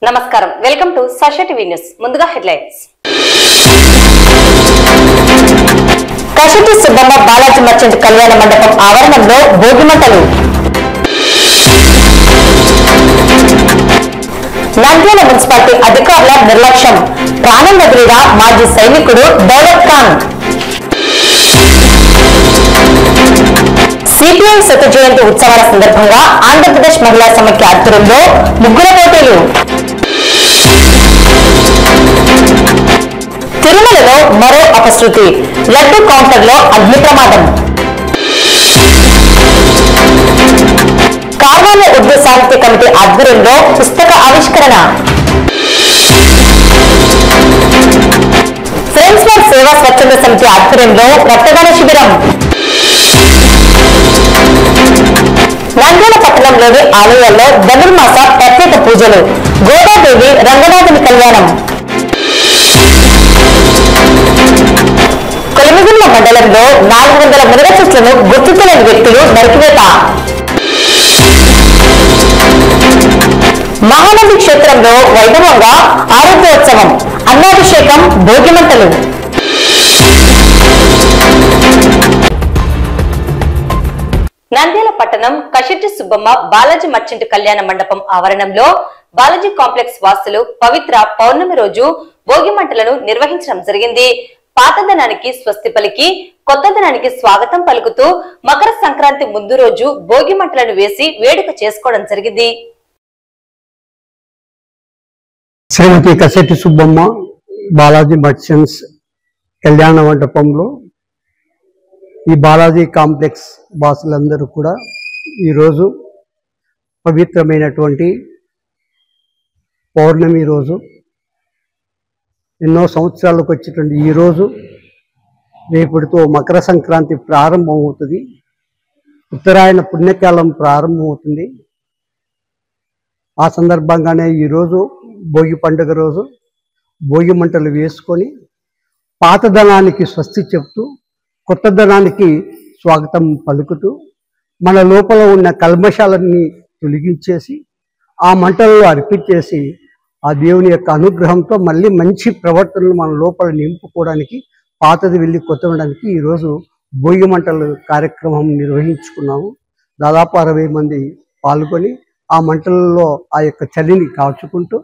నమస్కారం welcome to Sasha TV news ముందుగా headlines కషటి Subbamma Balaji merchant కళ్యాణ మండపం ఆవరణంలో భోగిమంటలు నంద్యాల మున్సిపాలిటీ అధికారుల నిర్లక్ష్యం ప్రాణం వదిలిన మాజీ సైనికుడు దౌలత్ ఖాన్ సిపిఐ శత జయంతి ఉత్సవాల సందర్భంగా ఆంధ్రప్రదేశ్ మహిళా సమైక్య ఆధ్వర్యంలో ముగ్గుల పోటీలు తిరుమలలో మరో అపశృతి లడ్డు కౌంటర్లో అగ్ని ప్రమాదం కావ్యాల ఉర్దూ సాహిత్య కమిటీ ఆధ్వర్యంలో పుస్తక ఆవిష్కరణ ఫ్రెండ్స్ ఫర్ సేవా స్వచ్ఛంద సమితి ఆధ్వర్యంలో రక్తదాన శిబిరం నంద్యాల పట్టణంలోని ఆలయాల్లో ధనుర్మాస ప్రత్యేక పూజలు గోదాదేవి రంగనాథుని కళ్యాణం కొలిమిగుండ్ల మండలంలో 400 మునగ చెట్లను గుర్తు తెలియని వ్యక్తులు నరికివేత మహానంది క్షేత్రంలో వైభవంగా ఆరోగ్యోత్సవం అన్నాభిషేకం భోగిమంటలు నంద్యాల పట్టణం కషటి సుబ్బమ్మ బాలాజీ మర్చెంట్ కళ్యాణ మండపం ఆవరణంలో బాలాజీ కాంప్లెక్స్ వాసులు పవిత్ర పౌర్ణమి రోజు భోగిమంటలను నిర్వహించడం జరిగింది. పాతదనానికి స్వస్తి పలికి కొత్తదనానికి స్వాగతం పలుకుతూ మకర సంక్రాంతి ముందు రోజు భోగిమంటలను వేసి వేడుక చేసుకోవడం జరిగింది. శ్రీమతి కషటి సుబ్బమ్మ బాలాజీ మర్చెంట్స్ కళ్యాణ మండపంలో ఈ బాలాజీ కాంప్లెక్స్ వాసులందరూ కూడా ఈరోజు పవిత్రమైనటువంటి పౌర్ణమి రోజు ఎన్నో సంవత్సరాలకు వచ్చేటువంటి ఈరోజు రేపటితో మకర సంక్రాంతి ప్రారంభమవుతుంది. ఉత్తరాయణ పుణ్యకాలం ప్రారంభమవుతుంది. ఆ సందర్భంగానే ఈరోజు భోగి పండుగ రోజు భోగి మంటలు వేసుకొని పాతదనానికి స్వస్తి చెప్తూ కొత్తదనానికి స్వాగతం పలుకుతూ మన లోపల ఉన్న కల్మషాలన్నీ తొలగించేసి ఆ మంటల్లో అర్పించేసి ఆ దేవుని యొక్క అనుగ్రహంతో మళ్ళీ మంచి ప్రవర్తనలు మన లోపల నింపుకోవడానికి పాతది వెళ్ళి కొత్తడానికి ఈరోజు భోగి మంటలు కార్యక్రమం నిర్వహించుకున్నాము. దాదాపు 60 మంది పాల్గొని ఆ మంటలలో ఆ యొక్క చలిని కాల్చుకుంటూ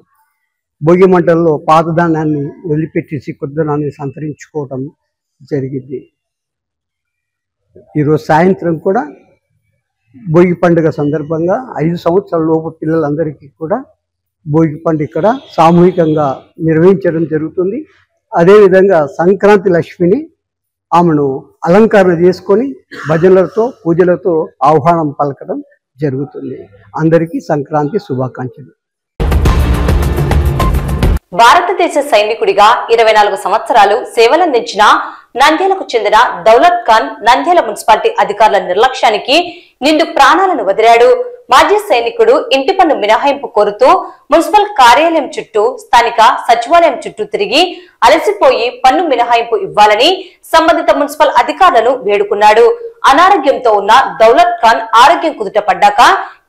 భోగి మంటల్లో పాతదానాన్ని వదిలిపెట్టేసి కొత్తదానాన్ని సంతరించుకోవటం జరిగింది. ఈరోజు సాయంత్రం కూడా భోగి పండుగ సందర్భంగా 5 సంవత్సరాల లోపు పిల్లలందరికీ కూడా భోగి పండుగ ఇక్కడ సామూహికంగా నిర్వహించడం జరుగుతుంది. అదేవిధంగా సంక్రాంతి లక్ష్మిని ఆమెను అలంకరణ చేసుకొని భజనలతో పూజలతో ఆహ్వానం పలకడం జరుగుతుంది. అందరికీ సంక్రాంతి శుభాకాంక్షలు. భారతదేశ సైనికుడిగా 24 సంవత్సరాలు సేవలందించిన నంద్యాలకు చెందిన దౌలత్ ఖాన్ నంద్యాల మున్సిపాలిటీ అధికారుల నిర్లక్ష్యానికి నిండు ప్రాణాలను వదిలాడు. మాజీ సైనికుడు ఇంటి పన్ను మినహాయింపు కోరుతూ మున్సిపల్ కార్యాలయం చుట్టూ స్థానిక సచివాలయం చుట్టూ తిరిగి అలసిపోయి పన్ను మినహాయింపు ఇవ్వాలని సంబంధిత మున్సిపల్ అధికారులను వేడుకున్నాడు. అనారోగ్యంతో ఉన్న దౌలత్ ఖాన్ ఆరోగ్యం కుదుటపడ్డాక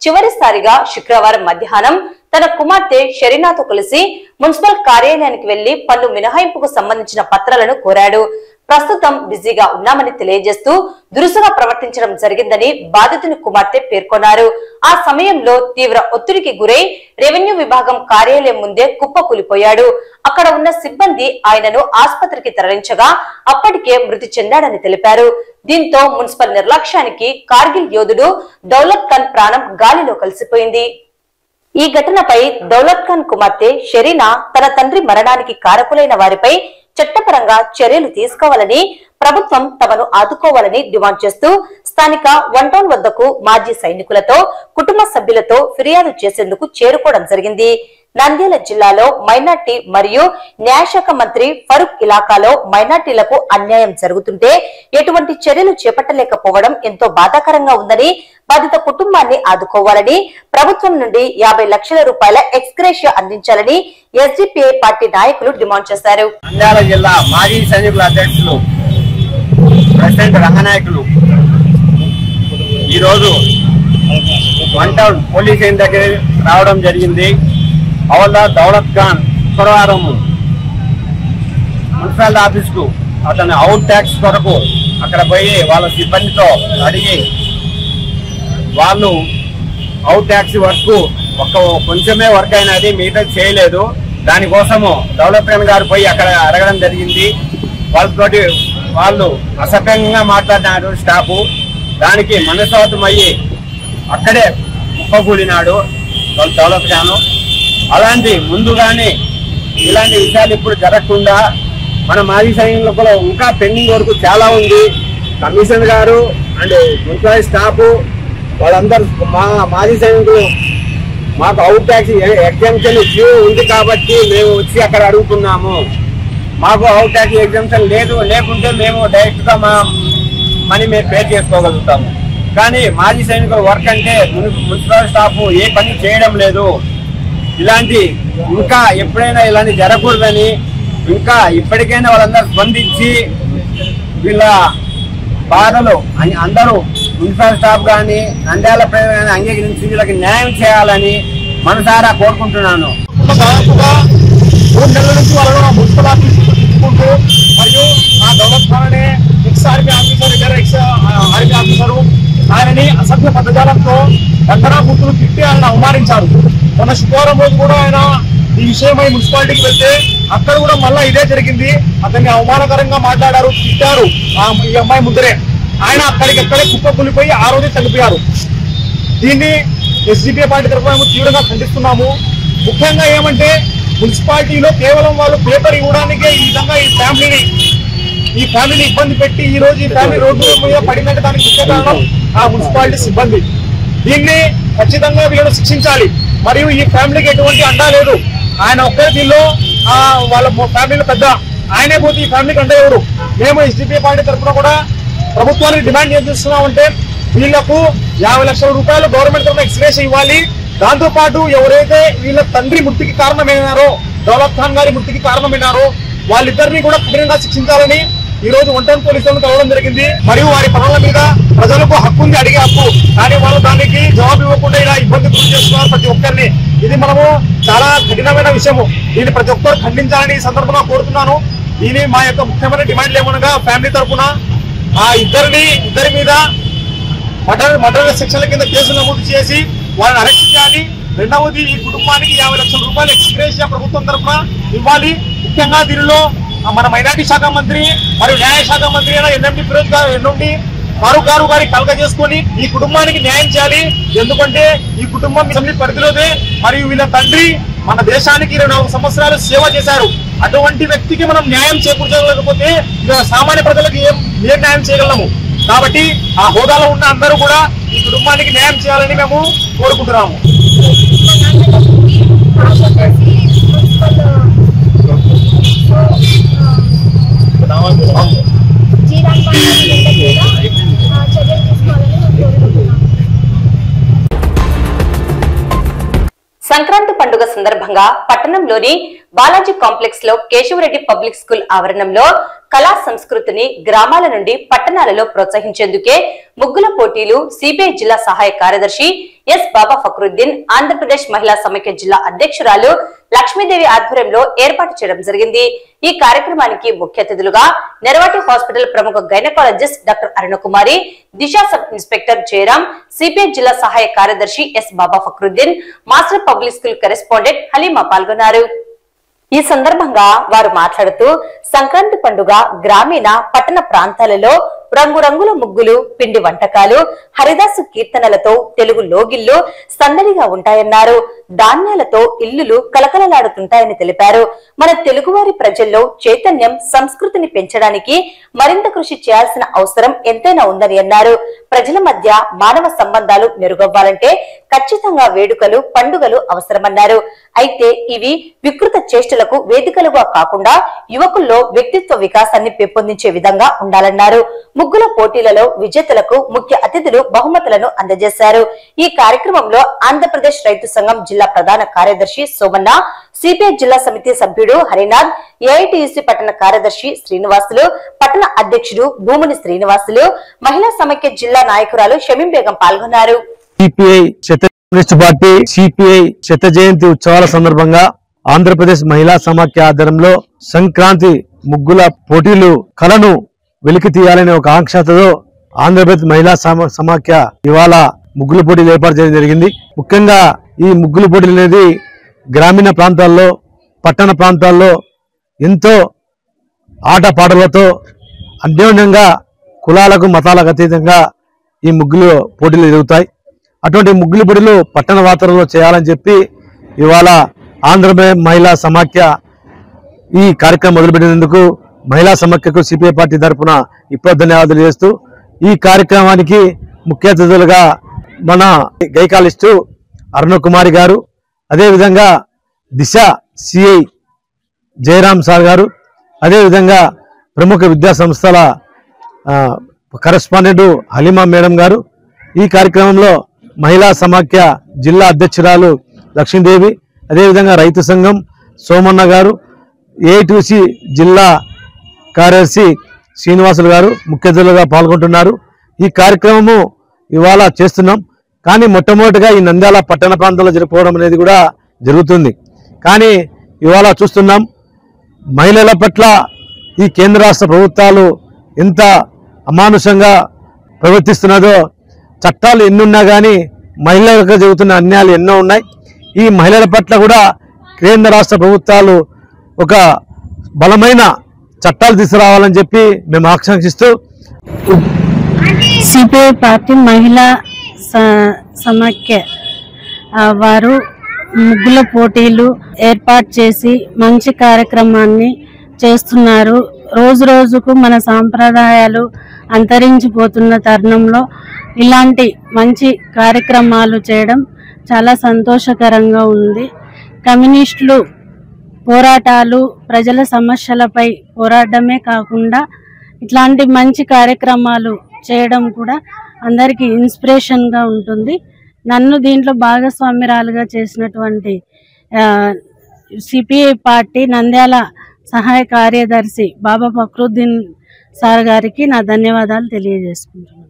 చివరిసారిగా శుక్రవారం మధ్యాహ్నం తన కుమార్తె షరీనాతో కలిసి మున్సిపల్ కార్యాలయానికి వెళ్లి పన్ను మినహాయింపుకు సంబంధించిన పత్రాలను కోరాడు. ప్రస్తుతం బిజీగా ఉన్నామని తెలియజేస్తూ దురుసుగా ప్రవర్తించడం జరిగిందని బాధితుని కుమార్తె పేర్కొన్నారు. ఆ సమయంలో తీవ్ర ఒత్తిడికి గురై రెవెన్యూ విభాగం కార్యాలయం ముందే కుప్పకూలిపోయాడు. అక్కడ ఉన్న సిబ్బంది ఆయనను ఆసుపత్రికి తరలించగా అప్పటికే మృతి చెందాడని తెలిపారు. దీంతో మున్సిపల్ నిర్లక్ష్యానికి కార్గిల్ యోధుడు దౌలత్ ఖాన్ ప్రాణం గాలిలో కలిసిపోయింది. ఈ ఘటనపై దౌలత్ ఖాన్ కుమార్తె షరీనా తన తండ్రి మరణానికి కారకులైన వారిపై చట్టపరంగా చర్యలు తీసుకోవాలని ప్రభుత్వం తమను ఆదుకోవాలని డిమాండ్ చేస్తూ స్థానిక 1 టౌన్ వద్దకు మాజీ సైనికులతో కుటుంబ సభ్యులతో ఫిర్యాదు చేసేందుకు చేరుకోవడం జరిగింది. నంద్యాల జిల్లాలో మైనార్టీ మరియు న్యాయశాఖ మంత్రి ఫరూక్ ఇలాకాలో మైనార్టీలకు అన్యాయం జరుగుతుంటే ఎటువంటి చర్యలు చేపట్టలేకపోవడం ఎంతో బాధాకరంగా ఉందని, బాధిత కుటుంబాన్ని ఆదుకోవాలని, ప్రభుత్వం నుండి 50 లక్షల రూపాయల ఎక్స్గ్రేషియా అందించాలని ఎస్డిపిఐ పార్టీ నాయకులు డిమాండ్ చేశారు. నంద్యాల జిల్లా మాజీ సైనికుల అధ్యక్షులు ప్రెసిడెంట్ రంగనాయకులు ఈరోజు 1 టౌన్ పోలీస్ స్టేషన్ దగ్గర రావడం జరిగింది. హవల్దార్ దౌలత్ ఖాన్ శుక్రవారం మున్సిపాలిటీ ఆఫీస్కు అతను అవుట్ ట్యాక్స్ కొరకు అక్కడ పోయి వాళ్ళ సిబ్బందితో అడిగి వాళ్ళు అవుట్ ట్యాక్స్ వర్క్ కొంచెమే వర్క్ అయినది, మిగతా చేయలేదు. దానికోసము దౌలత్ ఖాన్ గారు పోయి అక్కడ అడగడం జరిగింది. వాళ్ళతోటి వాళ్ళు అసభ్యంగా మాట్లాడినారు స్టాఫ్. దానికి మనస్తత్వం అయ్యి అక్కడే కుప్పకూలినాడు దౌలత్ ఖాన్. అలాంటి ముందుగానే ఇలాంటి విషయాలు ఇప్పుడు జరగకుండా మన మాజీ సైనికులు ఇంకా పెండింగ్ వరకు చాలా ఉంది. కమిషనర్ గారు అండ్ మున్సిపల్ స్టాఫ్ వాళ్ళందరూ మాజీ సైనికులు మాకు అవుట్ ట్యాక్స్ ఎగ్జామ్షన్ డ్యూ ఉంది కాబట్టి మేము వచ్చి అక్కడ అడుగుతున్నాము. మాకు అవుట్ ట్యాక్స్ ఎగ్జామ్షన్ లేకుంటే మేము డైరెక్ట్ గా మా మనీ మేము పే చేసుకోగలుగుతాము. కానీ మాజీ సైనికుల వర్క్ అంటే మున్సిపల్ స్టాఫ్ ఏ పని చేయడం లేదు. ఇలాంటి ఇంకా ఎప్పుడైనా ఇలాంటి జరగకూడదని ఇంకా ఇప్పటికైనా వాళ్ళందరూ స్పందించి వీళ్ళ బాధలు అందరూ మున్సిపల్ స్టాఫ్ కానీ నంద్యాల ప్రజలు కానీ అంగీకరించి వీళ్ళకి న్యాయం చేయాలని మనసారా కోరుకుంటున్నాను. దాదాపుగా 3 నెలల నుంచి వాళ్ళు మున్సిపల్ ఆఫీస్ తీసుకుంటూ మరియు ఆ దౌలత్ ఖాన్ అనే ex army officer ex army officer ఆయనని అసభ్య పదజాలంతో దండనా బూతులు తిట్టి ఆయన అవమానించారు. మొన్న శుక్రవారం రోజు కూడా ఆయన ఈ విషయమై మున్సిపాలిటీకి వెళ్తే అక్కడ కూడా మళ్ళా ఇదే జరిగింది. అతన్ని అవమానకరంగా మాట్లాడారు, తిట్టారు ఈ అమ్మాయి ముందరే. ఆయన అక్కడికక్కడే కుప్పకూలిపోయి ఆ రోజే చనిపోయారు. దీన్ని ఎస్డిపిఐ పార్టీ తరఫున మేము తీవ్రంగా ఖండిస్తున్నాము. ముఖ్యంగా ఏమంటే మున్సిపాలిటీలో కేవలం వాళ్ళు పేపర్ ఇవ్వడానికే ఈ విధంగా ఈ ఫ్యామిలీని ఇబ్బంది పెట్టి ఈ రోజు ఈ ఫ్యామిలీ రోడ్డు మీద పడినట్టు దానికి ముఖ్య కారణం ఆ మున్సిపాలిటీ సిబ్బంది. దీన్ని ఖచ్చితంగా వీళ్ళను శిక్షించాలి. మరియు ఈ ఫ్యామిలీకి ఎటువంటి అండా లేదు. ఆయన ఒక్కరి దీనిలో వాళ్ళ ఫ్యామిలీలో పెద్ద ఆయనే పోతే ఈ ఫ్యామిలీకి అండ ఎవరు? మేము ఎస్డిపిఐ పార్టీ తరఫున కూడా ప్రభుత్వానికి డిమాండ్ ఏం చేస్తున్నామంటే వీళ్లకు 50 లక్షల రూపాయలు గవర్నమెంట్ తరఫున ఎక్స్గ్రేషన్ ఇవ్వాలి. దాంతో పాటు ఎవరైతే వీళ్ళ తండ్రి మృతికి కారణమైనారో, దౌలత్ ఖాన్ గారి మృతికి కారణమైనారో వాళ్ళిద్దరినీ కూడా కఠినంగా శిక్షించాలని ఈ రోజు వంటన్ పోలీసులను కలవడం జరిగింది. మరియు వారి పనుల మీద ప్రజలకు హక్కు ఉంది, అడిగే హక్కు. కానీ వాళ్ళు దానికి జవాబు ఇవ్వకుండా ఇలా ఇబ్బంది గురి చేస్తున్నారు ప్రతి ఒక్కరిని. ఇది మనము చాలా కఠినమైన విషయము. దీన్ని ప్రతి ఒక్కరు ఖండించాలని ఈ సందర్భంగా కోరుతున్నాను. దీని మా యొక్క ముఖ్యమైన డిమాండ్లు ఏమనగా ఫ్యామిలీ తరఫున ఆ ఇద్దరి మీద మర్డర్ సెక్షన్ల కింద కేసులు నమోదు చేసి వాళ్ళని అరెస్ట్ చేయాలి. రెండవది ఈ కుటుంబానికి 50 లక్షల రూపాయలు ఎక్స్గ్రేషన్ ప్రభుత్వం తరఫున ఇవ్వాలి. ముఖ్యంగా దీనిలో మన మైనార్టీ శాఖ మంత్రి మరియు న్యాయ శాఖ మంత్రి అయిన ఎన్ఎండి ఫిరోజ్ ఫారూక్ గారి కలగ చేసుకొని ఈ కుటుంబానికి న్యాయం చేయాలి. ఎందుకంటే ఈ కుటుంబం అసెంబ్లీ పరిధిలోనే మరియు వీళ్ళ తండ్రి మన దేశానికి 24 సంవత్సరాలు సేవ చేశారు. అటువంటి వ్యక్తికి మనం న్యాయం చేకూర్చలేకపోతే సామాన్య ప్రజలకు ఏం న్యాయం చేయగలము? కాబట్టి ఆ హోదాలో ఉన్న అందరూ కూడా ఈ కుటుంబానికి న్యాయం చేయాలని మేము కోరుకుంటున్నాము. సంక్రాంతి పండుగ సందర్భంగా పట్టణంలోని బాలాజీ కాంప్లెక్స్ లో కేశవరెడ్డి పబ్లిక్ స్కూల్ ఆవరణంలో కళా సంస్కృతిని గ్రామాల నుండి పట్టణాలలో ప్రోత్సహించేందుకే ముగ్గుల పోటీలు సిపిఐ జిల్లా సహాయ కార్యదర్శి ఎస్ బాబా ఫక్రుద్దీన్, ఆంధ్రప్రదేశ్ మహిళా సమైక్య జిల్లా అధ్యక్షురాలు లక్ష్మీదేవి ఆధ్వర్యంలో ఏర్పాటు చేయడం జరిగింది. ఈ కార్యక్రమానికి ముఖ్య అతిథులుగా నెరవాటి హాస్పిటల్ ప్రముఖ gynaecologist doctor Arunakumari, Disha sub inspector Jayaram, CPI జిల్లా సహాయ కార్యదర్శి S Baba Fakruddin, master public school correspondent Halima పాల్గొన్నారు. ఈ సందర్భంగా వారు మాట్లాడుతూ సంక్రాంతి పండుగ గ్రామీణ పట్టణ ప్రాంతాలలో రంగురంగుల ముగ్గులు, పిండి వంటకాలు, హరిదాసు కీర్తనలతో తెలుగు లోగిళ్లు సందడిగా ఉంటాయన్నారు. ధాన్యాలతో ఇల్లులు కలకలలాడుతుంటాయని తెలిపారు. మన తెలుగువారి ప్రజల్లో చైతన్యం, సంస్కృతిని పెంచడానికి మరింత కృషి చేయాల్సిన అవసరం ఎంతైనా ఉందని అన్నారు. ప్రజల మధ్య మానవ సంబంధాలు మెరుగవ్వాలంటే ఖచ్చితంగా వేడుకలు, పండుగలు అవసరమన్నారు. అయితే ఇవి వికృత చేష్టలకు వేదికలుగా కాకుండా యువకుల్లో వ్యక్తిత్వ వికాసాన్ని పెంపొందించే విధంగా ఉండాలన్నారు. ముగ్గుల పోటీలలో విజేతలకు ముఖ్య అతిథులు బహుమతులను అందజేశారు. ఈ కార్యక్రమంలో ఆంధ్రప్రదేశ్ రైతు సంఘం జిల్లా ప్రధాన కార్యదర్శి సోమన్న, సిపిఐ జిల్లా సమితి సభ్యుడు హరినాథ్, ఏఐటియుసి పట్టణ కార్యదర్శి శ్రీనివాసులు, పట్టణ అధ్యక్షుడు భూముని శ్రీనివాసులు, మహిళా సమైక్య జిల్లా నాయకురాలు షమీం బేగం పాల్గొన్నారు. కమ్యూనిస్ట్ పార్టీ సిపిఐ శత జయంతి ఉత్సవాల సందర్భంగా ఆంధ్రప్రదేశ్ మహిళా సమాఖ్య ఆధ్వర్యంలో సంక్రాంతి ముగ్గుల పోటీలు కళను వెలికి తీయాలనే ఒక ఆకాంక్షతో ఆంధ్రప్రదేశ్ మహిళా సమాఖ్య ఇవాళ ముగ్గుల పోటీలు ఏర్పాటు చేయడం జరిగింది. ముఖ్యంగా ఈ ముగ్గుల పోటీలు అనేది గ్రామీణ ప్రాంతాల్లో పట్టణ ప్రాంతాల్లో ఎంతో ఆటపాటలతో అన్యోన్యంగా కులాలకు మతాలకు అతీతంగా ఈ ముగ్గులు పోటీలు జరుగుతాయి. అటువంటి ముగ్గుల పోటీలు పట్టణ వాతావరణంలో చేయాలని చెప్పి ఇవాళ ఆంధ్రప్రదేశ్ మహిళా సమాఖ్య ఈ కార్యక్రమం మొదలుపెట్టినందుకు మహిళా సమాఖ్యకు సిపిఐ పార్టీ తరఫున ఇప్పుడు ధన్యవాదాలు చేస్తూ ఈ కార్యక్రమానికి ముఖ్య అతిథులుగా మన గైకాలిస్టు అరుణ కుమారి గారు, అదేవిధంగా దిశ సిఐ జయరామ్ సార్ గారు, అదేవిధంగా ప్రముఖ విద్యా సంస్థల కరెస్పాండెంట్ హలీమా మేడం గారు, ఈ కార్యక్రమంలో మహిళా సమాఖ్య జిల్లా అధ్యక్షురాలు లక్ష్మీదేవి, అదేవిధంగా రైతు సంఘం సోమన్న గారు, ఏఐటీసీ జిల్లా కార్యదర్శి శ్రీనివాసులు గారు ముఖ్య అతిథులుగా పాల్గొంటున్నారు. ఈ కార్యక్రమము ఇవాళ చేస్తున్నాం. కానీ మొట్టమొదటిగా ఈ నంద్యాల పట్టణ ప్రాంతంలో జరుపుకోవడం అనేది కూడా జరుగుతుంది. కానీ ఇవాళ చూస్తున్నాం మహిళల పట్ల ఈ కేంద్ర రాష్ట్ర ప్రభుత్వాలు ఎంత అమానుషంగా ప్రవర్తిస్తున్నదో, చట్టాలు ఎన్నున్నా కానీ మహిళలకు జరుగుతున్న అన్యాయాలు ఎన్నో ఉన్నాయి. ఈ మహిళల పట్ల కూడా కేంద్ర రాష్ట్ర ప్రభుత్వాలు ఒక బలమైన చట్టాలు తీసుకురావాలని చెప్పి మేము ఆకాంక్షిస్తూ సిపిఐ పార్టీ మహిళా సమాఖ్య వారు ముగ్గుల పోటీలు ఏర్పాటు చేసి మంచి కార్యక్రమాన్ని చేస్తున్నారు. రోజు రోజుకు మన సాంప్రదాయాలు అంతరించిపోతున్న తరుణంలో ఇలాంటి మంచి కార్యక్రమాలు చేయడం చాలా సంతోషకరంగా ఉంది. కమ్యూనిస్టులు పోరాటాలు ప్రజల సమస్యలపై పోరాడమే కాకుండా ఇట్లాంటి మంచి కార్యక్రమాలు చేయడం కూడా అందరికీ ఇన్స్పిరేషన్గా ఉంటుంది. నన్ను దీంట్లో భాగస్వామ్యురాలుగా చేసినటువంటి సిపిఐ పార్టీ నంద్యాల సహాయ కార్యదర్శి బాబా ఫక్రుద్దీన్ సార్ గారికి నా ధన్యవాదాలు తెలియజేసుకుంటున్నాను.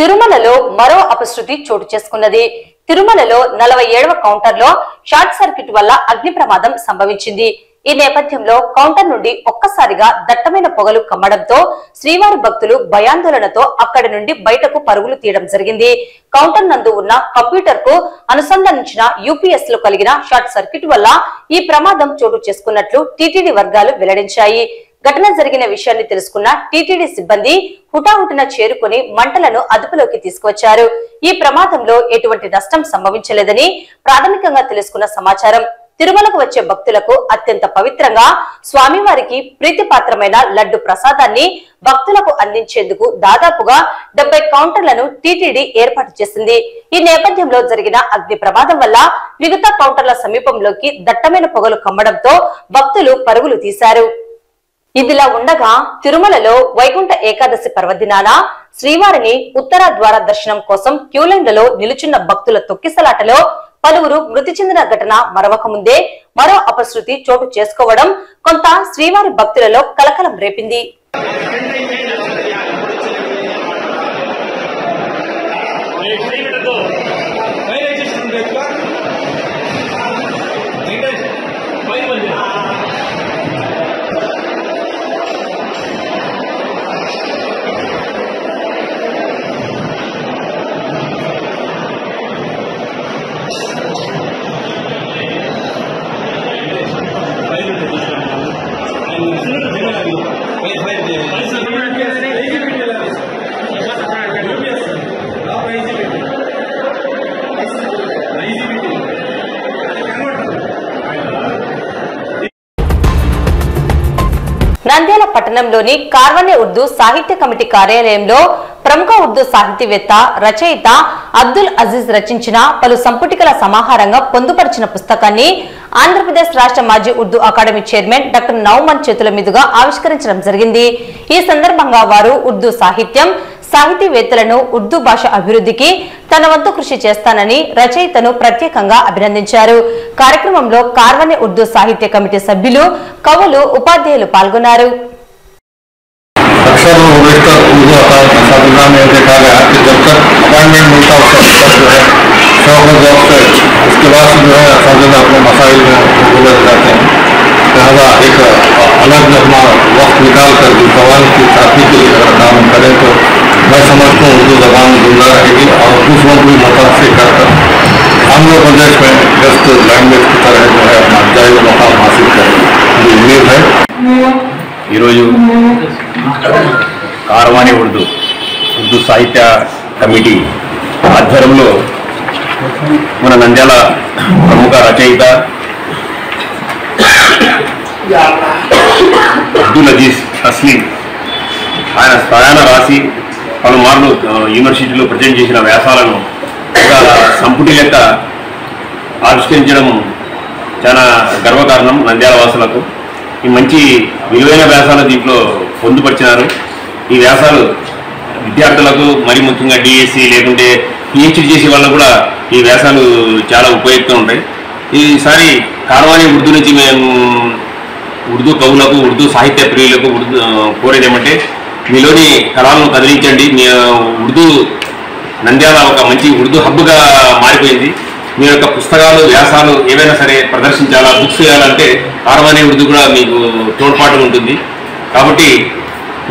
తిరుమలలో మరో అపశృతి చోటు చేసుకున్నది. తిరుమలలో 47వ కౌంటర్ లో షార్ట్ సర్క్యూట్ వల్ల అగ్ని ప్రమాదం సంభవించింది. ఈ నేపథ్యంలో కౌంటర్ నుండి ఒక్కసారిగా దట్టమైన పొగలు కమ్మడంతో శ్రీవారి భక్తులు భయాందోళనతో అక్కడి నుండి బయటకు పరుగులు తీయడం జరిగింది. కౌంటర్ నందు ఉన్న కంప్యూటర్ కు అనుసంధానించిన యూపీఎస్ లో కలిగిన షార్ట్ సర్క్యూట్ వల్ల ఈ ప్రమాదం చోటు చేసుకున్నట్లు టీటీడీ వర్గాలు వెల్లడించాయి. ఘటన జరిగిన విషయాన్ని తెలుసుకున్న టీటీడీ సిబ్బంది హుటాహుటిన చేరుకుని మంటలను అదుపులోకి తీసుకువచ్చారు. ఈ ప్రమాదంలో ఎటువంటి నష్టం సంభవించలేదని ప్రాథమికంగా తెలుసుకున్న సమాచారం. తిరుమలకు వచ్చే భక్తులకు అత్యంత పవిత్రంగా స్వామివారికి ప్రీతిపాత్రమైన లడ్డు ప్రసాదాన్ని భక్తులకు అందించేందుకు దాదాపుగా 70 కౌంటర్లను టీటీడీ ఏర్పాటు చేసింది. ఈ నేపథ్యంలో జరిగిన అగ్ని ప్రమాదం వల్ల మిగతా కౌంటర్ల సమీపంలోకి దట్టమైన పొగలు కమ్మడంతో భక్తులు పరుగులు తీశారు. ఇదిలా ఉండగా తిరుమలలో వైకుంఠ ఏకాదశి పర్వదినాన శ్రీవారిని ఉత్తర ద్వార దర్శనం కోసం క్యూలైన్లలో నిలుచున్న భక్తుల తొక్కిసలాటలో పలువురు మృతి చెందిన ఘటన మరవక ముందే మరో అపశృతి చోటు చేసుకోవడం కొంత శ్రీవారి భక్తులలో కలకలం రేపింది. నంద్యాల పట్టణంలోని కార్వనే ఉర్దూ సాహిత్య కమిటీ కార్యాలయంలో ప్రముఖ ఉర్దూ సాహితీవేత్త రచయిత అబ్దుల్ అజీజ్ రచించిన పలు సంపుటికల సమాహారంగా పొందుపరిచిన పుస్తకాన్ని ఆంధ్రప్రదేశ్ రాష్ట్ర మాజీ Urdu academy chairman doctor Nauman చేతుల మీదుగా ఆవిష్కరించడం జరిగింది. ఈ సందర్భంగా వారు ఉర్దూ సాహిత్యం సాహితీవేత్తలను ఉర్దూ భాష అభివృద్ధికి తన వంతు కృషి చేస్తానని రచయితను ప్రత్యేకంగా అభినందించారు. కార్యక్రమంలో కార్వనే ఉర్దూ సాహిత్య కమిటీ సభ్యులు, కవులు, ఉపాధ్యాయులు పాల్గొన్నారు. अक्सर वो बैठकर मुझे अपॉइंटमेंट मिलता उसका शौक ऑक्साइड उसके बाद से जो है सर्जन अपने मसाइल में गुजर जाते हैं। लिहाजा एक अलग अपना वक्त निकाल कर जो जबान की तरक्की के लिए अगर काम करें तो मैं समझता हूँ उर्दू जबान जिंदा रहेगी और दूसरों को भी मुतासिर कर आंध्र प्रदेश में बेस्ट लैंग्वेज की तरह जो है अपना जायज मकाम हासिल करेगी मुझे उम्मीद है। ఈరోజు కారవాణి ఉర్దూ సాహిత్య కమిటీ ఆధ్వర్యంలో మన నంద్యాల ప్రముఖ రచయిత అబ్దుల్ అజీజ్ తస్లీం ఆయన స్వయాన రాసి పలుమార్లు యూనివర్సిటీలో ప్రజెంట్ చేసిన వ్యాసాలను ఒక సంపుటి లెక్క ఆవిష్కరించడం చాలా గర్వకారణం నంద్యాల వాసులకు. ఈ మంచి విలువైన వ్యాసాలు దీంట్లో పొందుపరిచినారు. ఈ వ్యాసాలు విద్యార్థులకు మరి ముఖ్యంగా డిఎస్సి లేకుంటే పిహెచ్డి చేసే వాళ్ళకు కూడా ఈ వ్యాసాలు చాలా ఉపయుక్తంగా ఉంటాయి. ఈసారి కారవాణి ఉర్దూ నుంచి మేము ఉర్దూ కవులకు ఉర్దూ సాహిత్య ప్రియులకు కోరేది ఏమంటే మీలోని కళలను కదిలించండి. మీ ఉర్దూ నంద్యాల ఒక మంచి ఉర్దూ హబ్గా మారిపోయింది. మీ యొక్క పుస్తకాలు వ్యాసాలు ఏవైనా సరే ప్రదర్శించాలా బుక్స్ చేయాలంటే కారవాణి ఉర్దూ కూడా మీకు తోడ్పాటు ఉంటుంది. కాబట్టి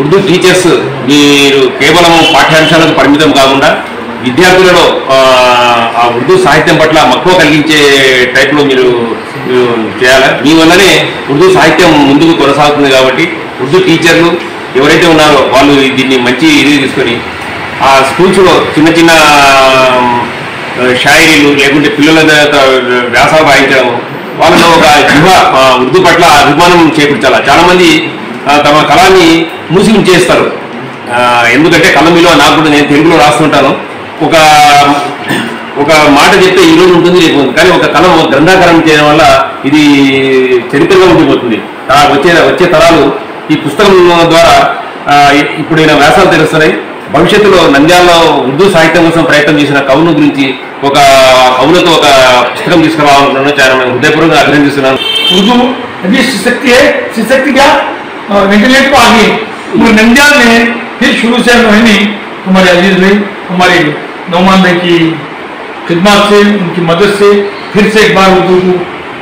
ఉర్దూ టీచర్స్ మీరు కేవలం పాఠ్యాంశాలకు పరిమితం కాకుండా విద్యార్థులలో ఆ ఉర్దూ సాహిత్యం పట్ల మక్కువ కలిగించే టైప్లో మీరు చేయాలి. మీ వల్లనే ఉర్దూ సాహిత్యం ముందుకు కొనసాగుతుంది. కాబట్టి ఉర్దూ టీచర్లు ఎవరైతే ఉన్నారో వాళ్ళు దీన్ని మంచి ఇది తీసుకొని ఆ స్కూల్స్లో చిన్న చిన్న షాయిరీలు లేకుంటే పిల్లల వ్యాసాలు రాయించడం వాళ్ళలో ఒక ఉర్దూ పట్ల అభిమానం చేకూర్చాలి. చాలామంది తమ కళాన్ని మూసి ఉంచేస్తారు. ఎందుకంటే కళ విలువ నాకు కూడా నేను తెలుగులో రాస్తుంటాను. ఒక మాట చెప్తే ఈ రోజు ఉంటుంది రేపు, కానీ ఒక కళ గ్రంథాకరణ చేయడం వల్ల ఇది చరిత్రగా ఉండిపోతుంది. వచ్చే తరాలు ఈ పుస్తకం ద్వారా ఇప్పుడు ఈయన వ్యాసాలు తెలుస్తున్నాయి. భవిష్యత్తులో నంద్యాలలో ఉర్దూ సాహిత్యం కోసం ప్రయత్నం చేసిన కవుల గురించి ఒక కవులతో ఒక పుస్తకం తీసుకురావాలనుకున్నాను. చాలా నేను హృదయపూర్వకంగా అభినందిస్తున్నాను. उर्दू अभी शिक्षक क्या वेंटिलेट को आगे नंदियाल में फिर शुरू से नहीं हमारे अजीज भाई हमारे नौमान भाई की खिदमत से उनकी मदद से फिर से एक बार उर्दू को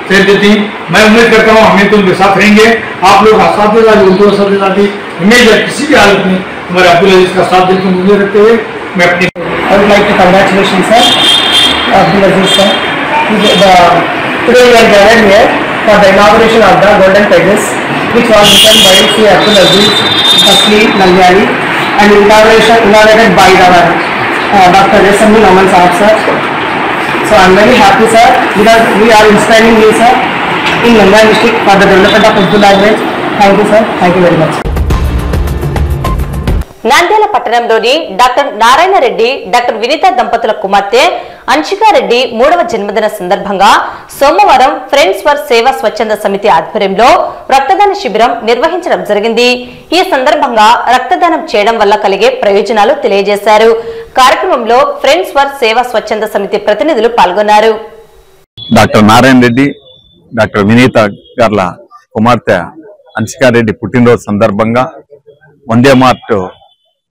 फेर देती। मैं उम्मीद करता हूँ हमें तो उनके साथ रहेंगे। आप लोग असातिज़ा उर्दू असातिज़ा की हमेशा किसी भी हालत में हमारे अब्दुल अजीज का साथ देकर मुझे रखते हुए मैं अपनी I would like to congratulate sir, Abdul Aziz sir. Today we are gathered here for the inauguration of the Golden Pages, which was written by Sri Abdul Aziz Taslim Nandyali and inaugurated by our Dr. S.M.U. Naman Sahab sir. So I am very happy sir because we are inspiring you sir in Nandyal district for the development of Urdu language. Thank you sir. Thank you very much. Nandyal పట్టణంలోని doctor Narayana Reddy doctor Vineeta దంపతుల కుమార్తె అంశికారెడ్డి 3వ జన్మదిన సందర్భంగా సోమవారం friends for సేవా స్వచ్ఛంద సమితి ఆధ్వర్యంలో రక్తదాన శిబిరం నిర్వహించడం జరిగింది. ఈ సందర్భంగా రక్తదానం చేయడం వల్ల కలిగే ప్రయోజనాలు తెలియజేశారు. కార్యక్రమంలో ఫ్రెండ్స్ ఫర్ సేవా స్వచ్ఛంద సమితి ప్రతినిధులు పాల్గొన్నారు. డాక్టర్ నారాయణ రెడ్డి డాక్టర్ వినీత గార్ల కుమార్తె అంశికారెడ్డి పుట్టినరోజు సందర్భంగా వందే మార్ట్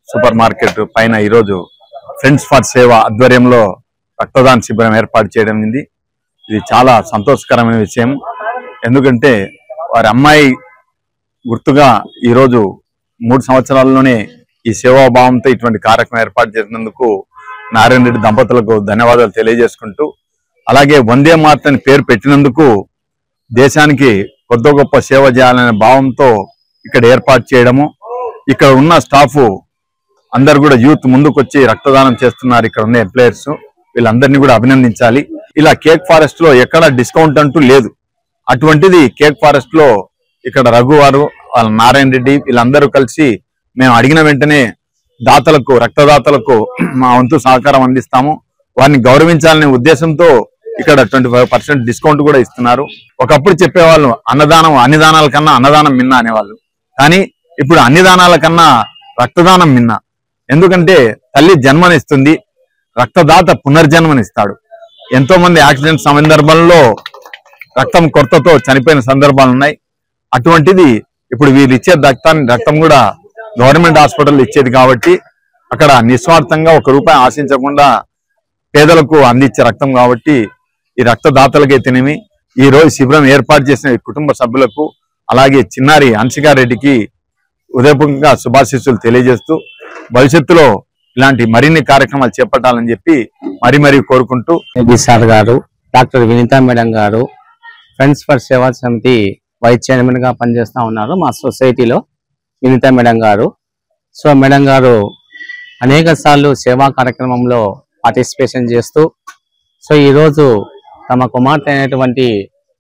సూపర్ మార్కెట్ పైన ఈరోజు ఫ్రెండ్స్ ఫర్ సేవ ఆధ్వర్యంలో రక్తదాన శిబిరం ఏర్పాటు చేయడం ఇది చాలా సంతోషకరమైన విషయం. ఎందుకంటే వారి అమ్మాయి గుర్తుగా ఈరోజు 3 సంవత్సరాల్లోనే ఈ సేవాభావంతో ఇటువంటి కార్యక్రమం ఏర్పాటు చేసినందుకు నారాయణ రెడ్డి దంపతులకు ధన్యవాదాలు తెలియజేసుకుంటూ, అలాగే వందే మార్ట్ అని పేరు పెట్టినందుకు దేశానికి కొద్ది గొప్ప సేవ చేయాలనే భావంతో ఇక్కడ ఏర్పాటు చేయడము, ఇక్కడ ఉన్న స్టాఫ్ అందరు కూడా యూత్ ముందుకు వచ్చి రక్తదానం చేస్తున్నారు. ఇక్కడ ఉన్న ఎంప్లాయర్స్ వీళ్ళందరినీ కూడా అభినందించాలి. ఇలా కేక్ ఫారెస్ట్ లో ఎక్కడ డిస్కౌంట్ అంటూ లేదు. అటువంటిది కేక్ ఫారెస్ట్ లో ఇక్కడ రఘు వారు వాళ్ళ నారాయణ రెడ్డి వీళ్ళందరూ కలిసి మేము అడిగిన వెంటనే దాతలకు రక్తదాతలకు మా వంతు సహకారం అందిస్తాము, వారిని గౌరవించాలనే ఉద్దేశంతో ఇక్కడ 25% డిస్కౌంట్ కూడా ఇస్తున్నారు. ఒకప్పుడు చెప్పేవాళ్ళు అన్ని దానాల కన్నా అన్నదానం మిన్న అనేవాళ్ళు. కానీ ఇప్పుడు అన్ని దానాల కన్నా రక్తదానం మిన్న. ఎందుకంటే తల్లి జన్మనిస్తుంది, రక్తదాత పునర్జన్మనిస్తాడు. ఎంతో మంది యాక్సిడెంట్ సందర్భంలో రక్తం కొరతతో చనిపోయిన సందర్భాలు ఉన్నాయి. అటువంటిది ఇప్పుడు వీళ్ళు ఇచ్చే రక్తం కూడా గవర్నమెంట్ హాస్పిటల్ ఇచ్చేది కాబట్టి అక్కడ నిస్వార్థంగా ₹1 ఆశించకుండా పేదలకు అందించే రక్తం కాబట్టి ఈ రక్తదాతలకైతేనేమి ఈ రోజు శిబిరం ఏర్పాటు చేసిన కుటుంబ సభ్యులకు అలాగే చిన్నారి హన్సికారెడ్డికి ఉదయపూర్వకంగా శుభాశీస్సులు తెలియజేస్తూ భవిష్యత్తులో ఇలాంటి మరిన్ని కార్యక్రమాలు చేపట్టాలని చెప్పి మరీ కోరుకుంటూ సార్ గారు, డాక్టర్ వినీతా మేడం గారు ఫ్రెండ్స్ ఫర్ సేవా సమితి వైస్ చైర్మన్ గా పనిచేస్తా ఉన్నారు మా సొసైటీలో. వినీతా మేడం గారు, సో మేడం గారు అనేక సార్లు సేవా కార్యక్రమంలో పార్టిసిపేషన్ చేస్తూ సో ఈరోజు తమ కుమార్తె అయినటువంటి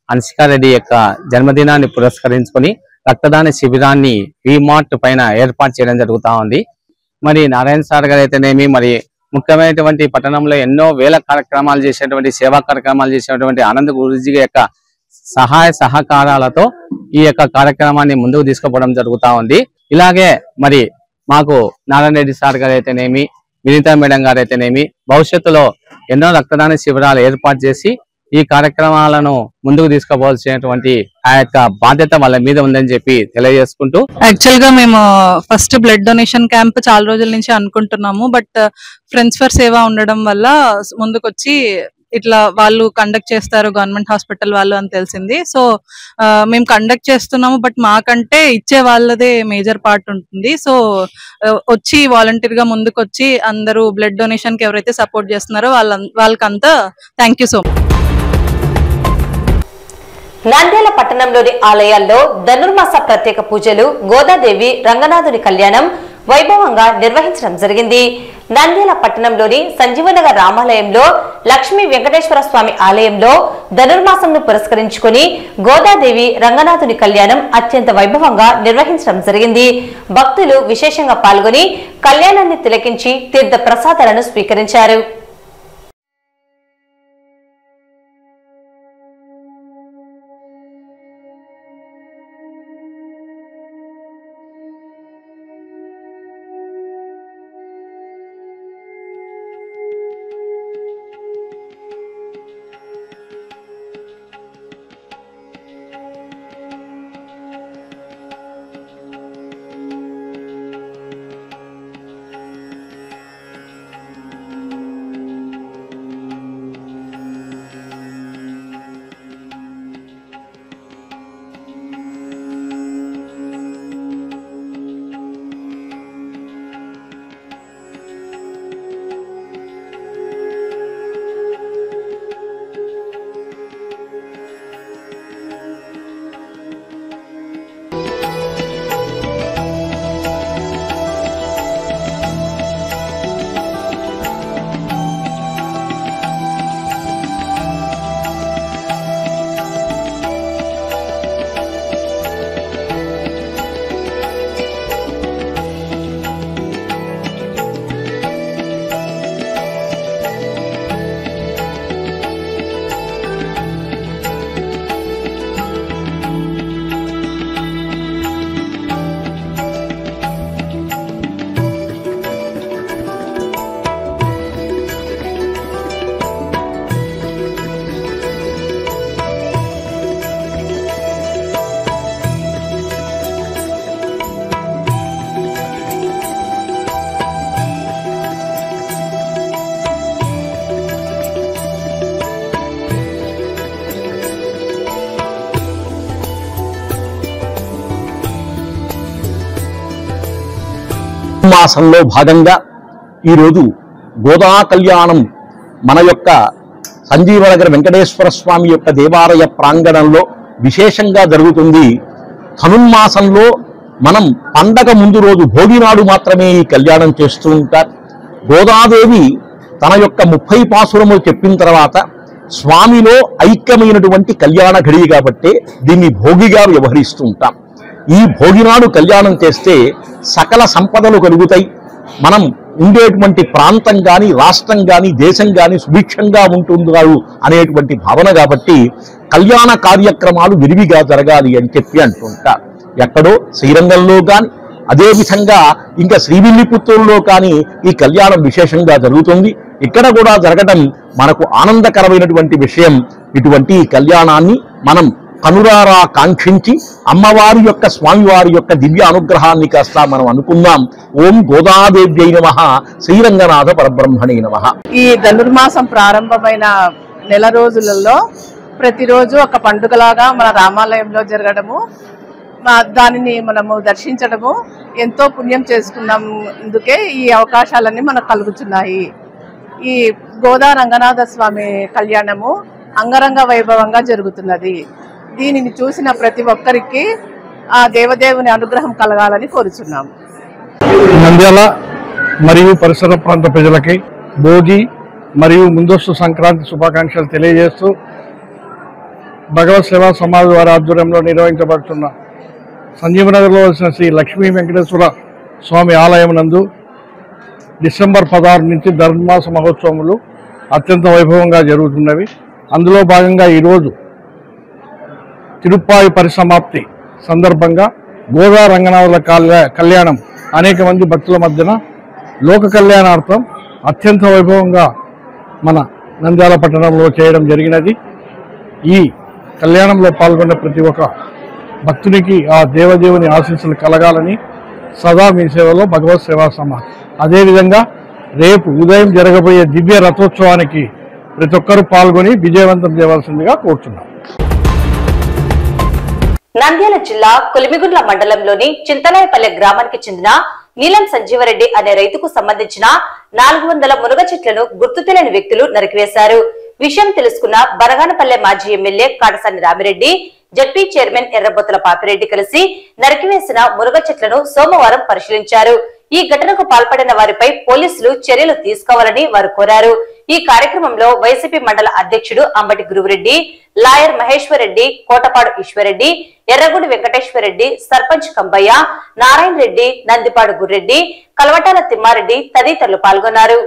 హన్సికారెడ్డి యొక్క జన్మదినాన్ని పురస్కరించుకొని రక్తదాన శిబిరాన్ని వీమార్ట్ పైన ఏర్పాటు చేయడం జరుగుతూ ఉంది. మరి నారాయణ సార్ గారు అయితేనేమి, మరి ముఖ్యమైనటువంటి పట్టణంలో ఎన్నో వేల కార్యక్రమాలు చేసినటువంటి సేవా కార్యక్రమాలు చేసినటువంటి ఆనంద్ గురూజీ యొక్క సహాయ సహకారాలతో ఈ యొక్క కార్యక్రమాన్ని ముందుకు తీసుకుపోవడం జరుగుతూ ఉంది. ఇలాగే మరి మాకు నారాయణ రెడ్డి సార్ గారు అయితేనేమి, వినీతా మేడం గారు అయితేనేమి భవిష్యత్తులో ఎన్నో రక్తదాన శిబిరాలు ఏర్పాటు చేసి ఈ కార్యక్రమాలను ముందుకు తీసుకుపోవాల్సినటువంటి ఆ యొక్క బాధ్యత వాళ్ళ మీద ఉందని చెప్పి తెలియజేసుకుంటూ, యాక్చువల్ గా మేము ఫస్ట్ బ్లడ్ డొనేషన్ క్యాంప్ చాలా రోజుల నుంచి అనుకుంటున్నాము. బట్ ఫ్రెండ్స్ ఫర్ సేవా ఉండడం వల్ల ముందుకొచ్చి ఇట్లా వాళ్ళు కండక్ట్ చేస్తారు గవర్నమెంట్ హాస్పిటల్ వాళ్ళు అని తెలిసింది. సో మేము కండక్ట్ చేస్తున్నాము, బట్ మాకంటే ఇచ్చే వాళ్ళదే మేజర్ పార్ట్ ఉంటుంది. సో వచ్చి వాలంటీర్ గా ముందుకు వచ్చి అందరూ బ్లడ్ డొనేషన్ కి ఎవరైతే సపోర్ట్ చేస్తున్నారో వాళ్ళకంతా thank you so much. Nandyal పట్టణంలోని ఆలయాల్లో ధనుర్మాస ప్రత్యేక పూజలు, గోదాదేవి రంగనాథుని కళ్యాణం వైభవంగా నిర్వహించడం జరిగింది. నంద్యాల పట్టణంలోని సంజీవనగర్ రామాలయంలో లక్ష్మీ వెంకటేశ్వర స్వామి ఆలయంలో ధనుర్మాసంను పురస్కరించుకుని గోదాదేవి రంగనాథుని కళ్యాణం అత్యంత వైభవంగా నిర్వహించడం జరిగింది. భక్తులు విశేషంగా పాల్గొని కళ్యాణాన్ని తిలకించి తీర్థ ప్రసాదాలను స్వీకరించారు. మాసంలో భాగంగా ఈరోజు గోదా కళ్యాణం మన యొక్క సంజీవనగర్ వెంకటేశ్వర స్వామి యొక్క దేవాలయ ప్రాంగణంలో విశేషంగా జరుగుతుంది. ధనుర్మాసంలో మనం పండగ ముందు రోజు భోగి నాడు మాత్రమే ఈ కళ్యాణం చేస్తూ ఉంటారు. గోదాదేవి తన యొక్క 30 పాసురములు చెప్పిన తర్వాత స్వామిలో ఐక్యమైనటువంటి కళ్యాణ ఘడి కాబట్టి దీన్ని భోగిగా వ్యవహరిస్తూ ఉంటాం. ఈ భోగినాడు కళ్యాణం చేస్తే సకల సంపదలు కలుగుతాయి. మనం ఉండేటువంటి ప్రాంతం కానీ రాష్ట్రం కానీ దేశం కానీ సుభిక్షంగా ఉంటున్నారు అనేటువంటి భావన కాబట్టి కళ్యాణ కార్యక్రమాలు విరివిగా జరగాలి అని చెప్పి అంటుంటారు. ఎక్కడో శ్రీరంగంలో కానీ అదేవిధంగా ఇంకా శ్రీవిల్లిపుత్తూరులో కానీ ఈ కళ్యాణం విశేషంగా జరుగుతుంది. ఇక్కడ కూడా జరగడం మనకు ఆనందకరమైనటువంటి విషయం. ఇటువంటి కళ్యాణాన్ని మనం కనురారా కాంక్షించి అమ్మవారి యొక్క స్వామివారి యొక్క దివ్య అనుగ్రహాన్ని కాస్త మనం అనుకుందాం. ఓం గోదాదేవ్యై నమః, శ్రీరంగనాథ పరబ్రహ్మణే నమః. ఈ ధనుర్మాసం ప్రారంభమైన నెల రోజులలో ప్రతిరోజు ఒక పండుగలాగా మన రామాలయంలో జరగడము, దానిని మనము దర్శించడము ఎంతో పుణ్యం చేసుకున్నందుకే ఈ అవకాశాలన్నీ మనకు కలుగుతున్నాయి. ఈ గోదా రంగనాథ స్వామి కళ్యాణము అంగరంగ వైభవంగా జరుగుతున్నది. దీనిని చూసిన ప్రతి ఒక్కరికి ఆ దేవదేవుని అనుగ్రహం కలగాలని కోరుచున్నాము. నంద్యాల మరియు పరిసర ప్రాంత ప్రజలకి భోగి మరియు ముందస్తు సంక్రాంతి శుభాకాంక్షలు తెలియజేస్తూ భగవత్ సేవా సమాజ్ వారి ఆధ్వర్యంలో నిర్వహించబడుతున్న సంజీవనగర్లో వచ్చిన శ్రీ లక్ష్మీ వెంకటేశ్వర స్వామి ఆలయం నందు డిసెంబర్ 16 నుంచి ధనుర్మాస మహోత్సవములు అత్యంత వైభవంగా జరుగుతున్నవి. అందులో భాగంగా ఈరోజు తిరుప్పాయి పరిసమాప్తి సందర్భంగా గోదా రంగనాథుల కళ్యాణం అనేక మంది భక్తుల మధ్యన లోక కళ్యాణార్థం అత్యంత వైభవంగా మన నంద్యాల పట్టణంలో చేయడం జరిగినది. ఈ కళ్యాణంలో పాల్గొన్న ప్రతి ఒక్క భక్తునికి ఆ దేవదేవుని ఆశీస్సులు కలగాలని సదా మీ సేవలో భగవత్ సేవా సమాజ్. అదేవిధంగా రేపు ఉదయం జరగబోయే దివ్య రథోత్సవానికి ప్రతి ఒక్కరూ పాల్గొని విజయవంతం చేయవలసిందిగా కోరుతున్నాం. నంద్యాల జిల్లా కొలిమిగుండ్ల మండలంలోని చింతలాయపల్లె గ్రామానికి చెందిన నీలం సంజీవరెడ్డి అనే రైతుకు సంబంధించిన 400 మునగ చెట్లను గుర్తు తెలియని వ్యక్తులు నరికివేశారు. విషయం తెలుసుకున్న బరగానపల్లె మాజీ MLA Katasani Ramireddy, ZP chairman Errabothula Papireddy కలిసి నరికివేసిన మునగ చెట్లను సోమవారం పరిశీలించారు. ఈ ఘటనకు పాల్పడిన వారిపై పోలీసులు చర్యలు తీసుకోవాలని వారు కోరారు. ఈ కార్యక్రమంలో వైసీపీ మండల అధ్యక్షుడు అంబటి గురువరెడ్డి, లాయర్ మహేశ్వర్ రెడ్డి, కోటపాడు ఈశ్వరెడ్డి, ఎర్రగుడి వెంకటేశ్వరరెడ్డి, సర్పంచ్ కంబయ్య, నారాయణ రెడ్డి, నందిపాడు గుర్రెడ్డి, కలవటాల తిమ్మారెడ్డి తదితరులు పాల్గొన్నారు.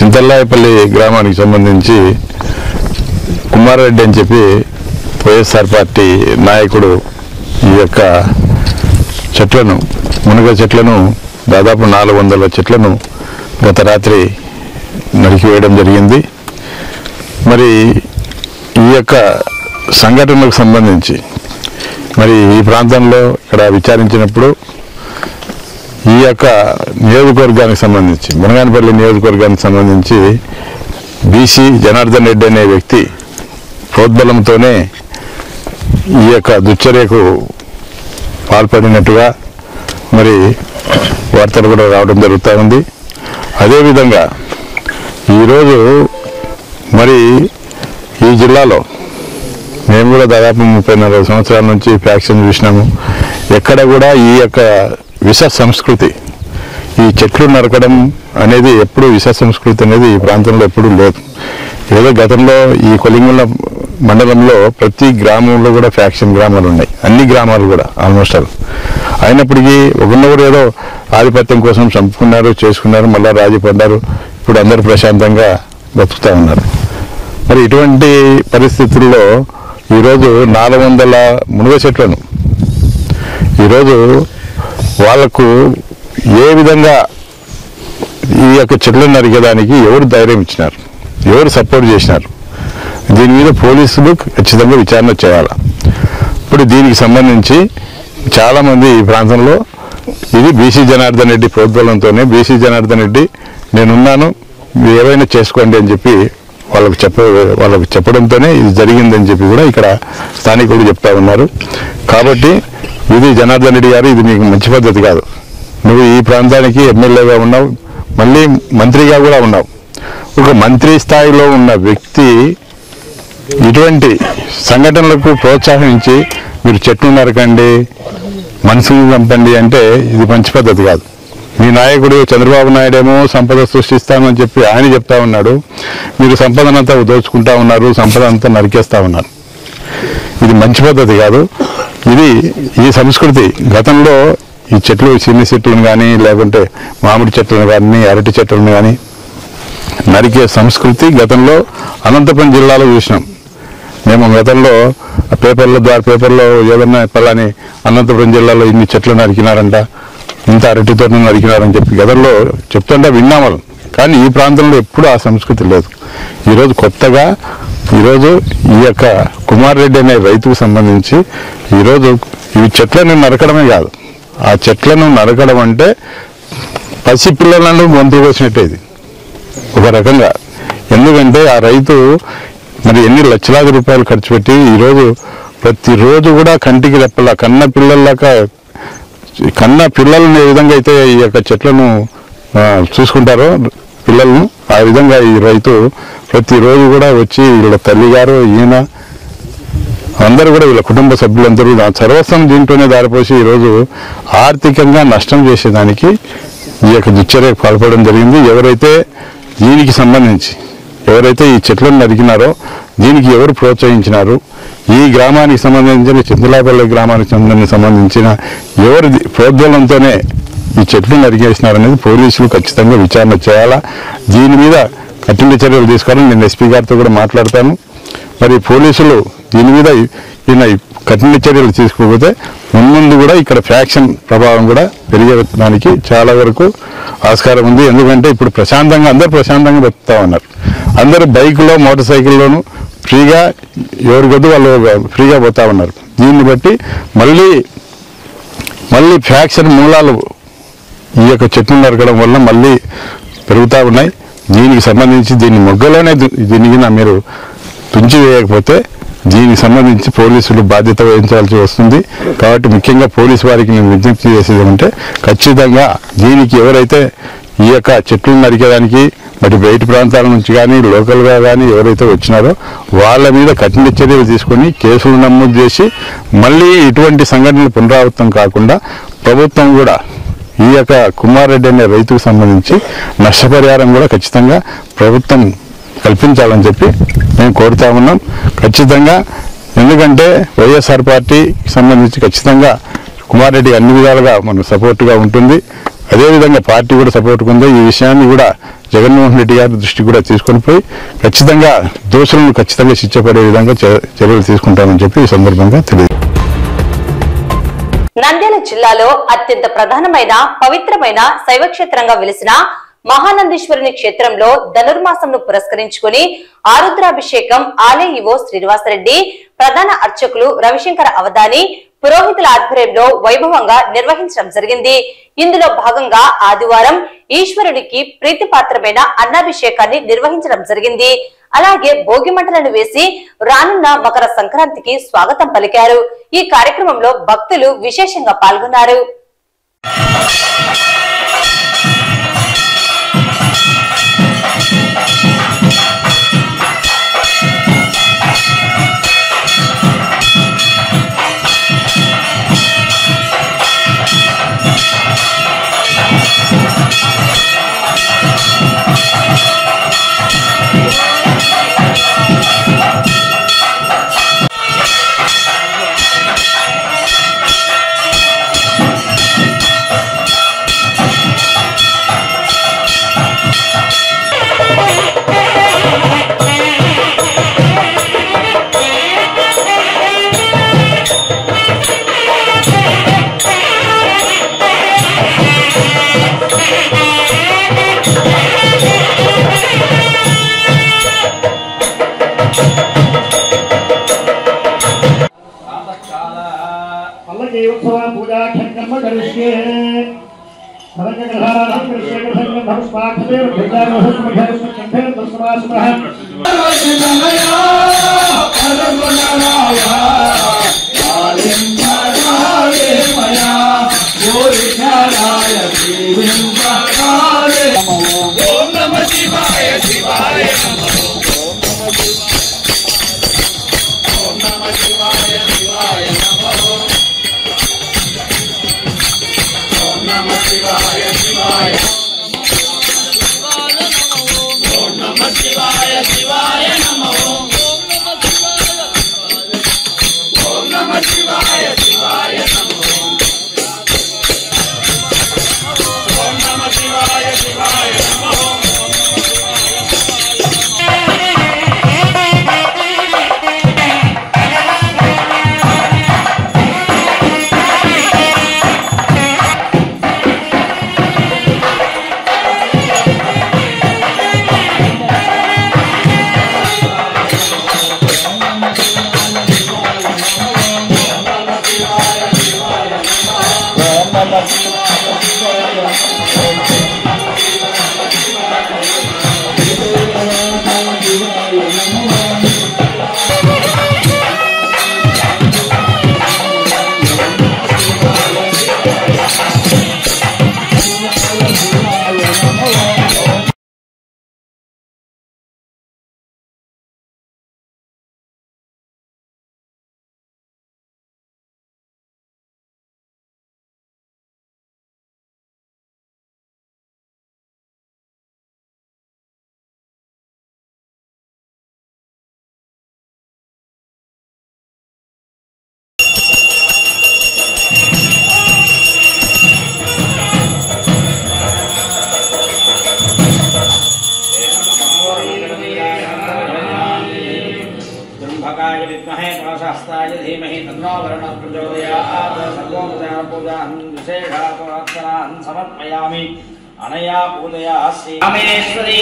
చింతల్లాయపల్లి గ్రామానికి సంబంధించి కుమారెడ్డి అని చెప్పి వైఎస్ఆర్ పార్టీ నాయకుడు ఈ యొక్క చెట్లను, మునగ చెట్లను, దాదాపు 400 చెట్లను గత రాత్రి నరికివేయడం జరిగింది. మరి ఈ యొక్క సంఘటనకు సంబంధించి మరి ఈ ప్రాంతంలో ఇక్కడ విచారించినప్పుడు ఈ యొక్క నియోజకవర్గానికి సంబంధించి, మునగానపల్లి నియోజకవర్గానికి సంబంధించి బీసీ జనార్దన్ రెడ్డి అనే వ్యక్తి ప్రోద్బలంతోనే ఈ యొక్క దుశ్చర్యకు పాల్పడినట్టుగా మరి వార్తలు కూడా రావడం జరుగుతూ ఉంది. అదేవిధంగా ఈరోజు మరి ఈ జిల్లాలో మేము కూడా దాదాపు 30-40 సంవత్సరాల నుంచి ఫ్యాక్షన్ చూసినాము. ఎక్కడ కూడా ఈ యొక్క విష సంస్కృతి, ఈ చెట్లు నరకడం అనేది ఎప్పుడు విష సంస్కృతి అనేది ఈ ప్రాంతంలో ఎప్పుడూ లేదు. ఏదో గతంలో ఈ కొలింగుల మండలంలో ప్రతి గ్రామంలో కూడా ఫ్యాక్షన్ గ్రామాలు ఉన్నాయి, అన్ని గ్రామాలు కూడా ఆల్మోస్ట్ ఆల్. అయినప్పటికీ ఒకరినొకరు ఏదో ఆధిపత్యం కోసం చంపుకున్నారు, చేసుకున్నారు, మళ్ళీ రాజీ పడ్డారు. ఇప్పుడు అందరూ ప్రశాంతంగా బతుకుతూ ఉన్నారు. మరి ఇటువంటి పరిస్థితుల్లో ఈరోజు 400 మునగ చెట్లను ఈరోజు వాళ్లకు ఏ విధంగా ఈ యొక్క చెట్లను నరికేదానికి ఎవరు ధైర్యం ఇచ్చినారు, ఎవరు సపోర్ట్ చేసినారు? దీని మీద పోలీసులు ఖచ్చితంగా విచారణ చేయాలి. ఇప్పుడు దీనికి సంబంధించి చాలామంది ఈ ప్రాంతంలో ఇది బీసీ జనార్దన్ రెడ్డి ప్రోద్బలంతోనే, బీసీ జనార్దన్ రెడ్డి నేనున్నాను ఏవైనా చేసుకోండి అని చెప్పి వాళ్ళకు చెప్పడంతోనే ఇది జరిగిందని చెప్పి కూడా ఇక్కడ స్థానికులు చెప్తా ఉన్నారు. కాబట్టి ఇది జనార్దన్ రెడ్డి గారు, ఇది మీకు మంచి పద్ధతి కాదు. నువ్వు ఈ ప్రాంతానికి ఎమ్మెల్యేగా ఉన్నావు, మళ్ళీ మంత్రిగా కూడా ఉన్నావు. ఒక మంత్రి స్థాయిలో ఉన్న వ్యక్తి ఇటువంటి సంఘటనలకు ప్రోత్సహించి మీరు చెట్లు నరకండి, మనుషులను చంపండి అంటే ఇది మంచి పద్ధతి కాదు. మీ నాయకుడు చంద్రబాబు నాయుడు ఏమో సంపద సృష్టిస్తామని చెప్పి ఆయన చెప్తా ఉన్నాడు, మీరు సంపదనంతా దోచుకుంటా ఉన్నారు, సంపద అంతా నరికేస్తా ఉన్నారు. ఇది మంచి పద్ధతి కాదు. ఇది ఈ సంస్కృతి గతంలో ఈ చెట్లు, చిన్ని చెట్లను కానీ లేకుంటే మామిడి చెట్లను కానీ అరటి చెట్లను కానీ నరికే సంస్కృతి గతంలో అనంతపురం జిల్లాలో చూసినాం. మేము గతంలో పేపర్లో ఏదన్నా పలాని అనంతపురం జిల్లాలో ఇన్ని చెట్లు నరికినారంట, ఇంత అరటి తోటను నరికినారని చెప్పి గతంలో చెప్తుంటే విన్నాం. కానీ ఈ ప్రాంతంలో ఎప్పుడు ఆ సంస్కృతి లేదు. ఈరోజు కొత్తగా ఈ యొక్క కుమార్ రెడ్డి అనే రైతుకు సంబంధించి ఈరోజు ఈ చెట్లను నరకడమే కాదు, ఆ చెట్లను నరకడం అంటే పసి పిల్లలను గొంతు కోసినట్టే ఇది ఒక రకంగా. ఎందుకంటే ఆ రైతు మరి ఎన్ని లక్షలాది రూపాయలు ఖర్చు పెట్టి ఈరోజు ప్రతిరోజు కూడా కంటికి రెప్పలా కన్న పిల్లలను ఏ విధంగా అయితే ఈ యొక్క చెట్లను చూసుకుంటారో పిల్లలను, ఆ విధంగా ఈ రైతు ప్రతిరోజు కూడా వచ్చి వీళ్ళ తల్లిగారు, ఈయన అందరూ కూడా వీళ్ళ కుటుంబ సభ్యులందరూ సర్వస్వం దీంట్లోనే దారిపోసి ఈరోజు ఆర్థికంగా నష్టం చేసేదానికి ఈ యొక్క దుశ్చర్యకు పాల్పడడం జరిగింది. ఎవరైతే దీనికి సంబంధించి ఎవరైతే ఈ చెట్లను నరికినారో దీనికి ఎవరు ప్రోత్సహించినారు, ఈ గ్రామానికి సంబంధించిన చింతలాపల్లి గ్రామానికి సంబంధించిన ఎవరి ప్రోద్బలంతోనే ఈ చెట్లు నరికేసినారనేది పోలీసులు ఖచ్చితంగా విచారణ చేయాలా. దీని మీద కఠిన చర్యలు తీసుకోవాలని నేను ఎస్పీ గారితో కూడా మాట్లాడతాను. మరి పోలీసులు దీని మీద ఈయన కఠిన చర్యలు తీసుకోకపోతే ముందు కూడా ఇక్కడ ఫ్యాక్షన్ ప్రభావం కూడా పెరిగేదానికి చాలా వరకు ఆస్కారం ఉంది. ఎందుకంటే ఇప్పుడు అందరూ ప్రశాంతంగా బతుకుతా ఉన్నారు. అందరూ బైకులో మోటార్ సైకిల్లోనూ ఫ్రీగా ఎవరి కొద్దు వాళ్ళు ఫ్రీగా పోతా ఉన్నారు. దీన్ని బట్టి మళ్ళీ ఫ్యాక్షన్ మూలాలు ఈ యొక్క చెట్లు నరకడం వల్ల మళ్ళీ పెరుగుతూ ఉన్నాయి. దీనికి సంబంధించి దీన్ని మొగ్గలోనే దీనికి మీరు తుంచి వేయకపోతే దీనికి సంబంధించి పోలీసులు బాధ్యత వహించాల్సి వస్తుంది. కాబట్టి ముఖ్యంగా పోలీసు వారికి నేను విజ్ఞప్తి చేసేది అంటే ఖచ్చితంగా దీనికి ఎవరైతే ఈ యొక్క చెట్లు నరికేదానికి మరి బయట ప్రాంతాల నుంచి కానీ లోకల్గా కానీ ఎవరైతే వచ్చినారో వాళ్ళ మీద కఠిన చర్యలు తీసుకొని కేసులు నమోదు చేసి మళ్ళీ ఇటువంటి సంఘటనలు పునరావృతం కాకుండా ప్రభుత్వం కూడా ఈ యొక్క కుమార్ రెడ్డి అనే రైతుకు సంబంధించి నష్టపరిహారం కూడా ఖచ్చితంగా ప్రభుత్వం కల్పించాలని చెప్పి మేము కోరుతా ఉన్నాం. ఖచ్చితంగా ఎందుకంటే వైఎస్ఆర్ పార్టీకి సంబంధించి ఖచ్చితంగా కుమార్ రెడ్డి అన్ని విధాలుగా మనకు సపోర్టుగా ఉంటుంది. అదేవిధంగా పార్టీ కూడా సపోర్ట్గా ఉంది. ఈ విషయాన్ని కూడా జగన్మోహన్ రెడ్డి గారి దృష్టికి కూడా తీసుకొని పోయి ఖచ్చితంగా దోషులను ఖచ్చితంగా శిక్ష పడే విధంగా చర్యలు తీసుకుంటామని చెప్పి ఈ సందర్భంగా తెలియదు. నంద్యాల జిల్లాలో అత్యంత ప్రధానమైన పవిత్రమైన శైవక్షేత్రంగా వెలిసిన మహానందీశ్వరుని క్షేత్రంలో ధనుర్మాసంను పురస్కరించుకుని ఆరుద్రాభిషేకం ఆలయ ఈవో శ్రీనివాసరెడ్డి, ప్రధాన అర్చకులు రవిశంకర అవధాని, పురోహితుల ఆధ్వర్యంలో వైభవంగా నిర్వహించడం జరిగింది. ఇందులో భాగంగా ఆదివారం ఈశ్వరుడికి ప్రీతిపాత్రమైన అన్నాభిషేకాన్ని నిర్వహించడం జరిగింది. అలాగే భోగి మంటలను వేసి రానున్న మకర సంక్రాంతికి స్వాగతం పలికారు. ఈ కార్యక్రమంలో భక్తులు విశేషంగా పాల్గొన్నారు. देवोत्सव पूजा कर्म करिष्ये सर्वग्रहाणां करिष्ये कर्म धर्मस्वाक्षते भिद्यामहस्मभ्यस्मभ्यः दशवासुरः समर्पयामि अनया पूजया श्री रामेश्वरी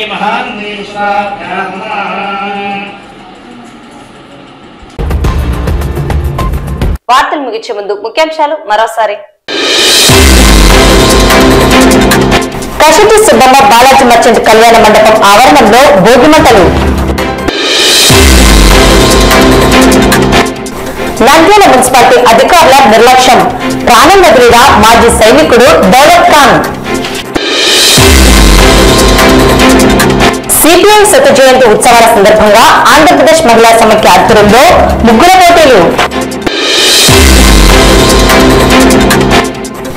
వార్తలు ముగించే ముందు ముఖ్యాంశాలు మరోసారి. కశెట్టి సుబ్బమ్మ బాలాజీ మర్చెంట్ కళ్యాణ మండపం ఆవరణంలో భోగిమంటలు. నంద్యాల మున్సిపాలిటీ అధికారుల నిర్లక్ష్యం. ప్రాణం వదిలిన మాజీ సైనికుడు దౌలత్ ఖాన్. సిపిఐ శత జయంతి ఉత్సవాల సందర్భంగా ఆంధ్రప్రదేశ్ మహిళా సమైక్య ఆధ్వర్యంలో ముగ్గుల పోటీలు.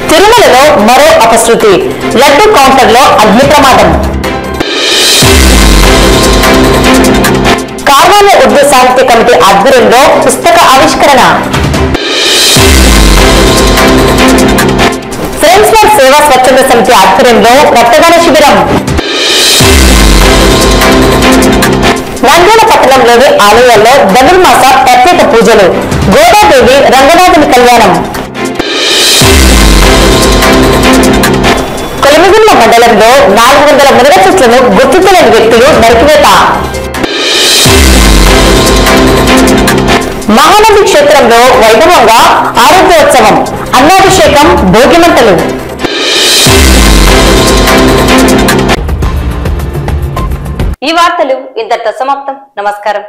తిరుమలలో మరో అపశృతి. లడ్డు కౌంటర్లో అగ్ని ప్రమాదం. కార్వాల ఉర్దూ సాహిత్య కమిటీ ఆధ్వర్యంలో పుస్తక ఆవిష్కరణ. ఫ్రెండ్స్ ఫర్ సేవా స్వచ్ఛంద సమితి ఆధ్వర్యంలో రక్తదాన శిబిరం. నంద్యాల పట్టణంలోని ఆలయాల్లో ధనుర్మాస ప్రత్యేక పూజలు. గోదాదేవి రంగనాథుని కళ్యాణం. కొలమిగుండ్ల మండలంలో 400 మునగ చెట్లను గుర్తు తెలియని వ్యక్తులు నరికివేత. మహానంది క్షేత్రంలో వైభవంగా ఆరోగ్యోత్సవం. అన్నాభిషేకం, భోగిమంటలు. ఈ వార్తలు ఇంతటితో సమాప్తం. నమస్కారం.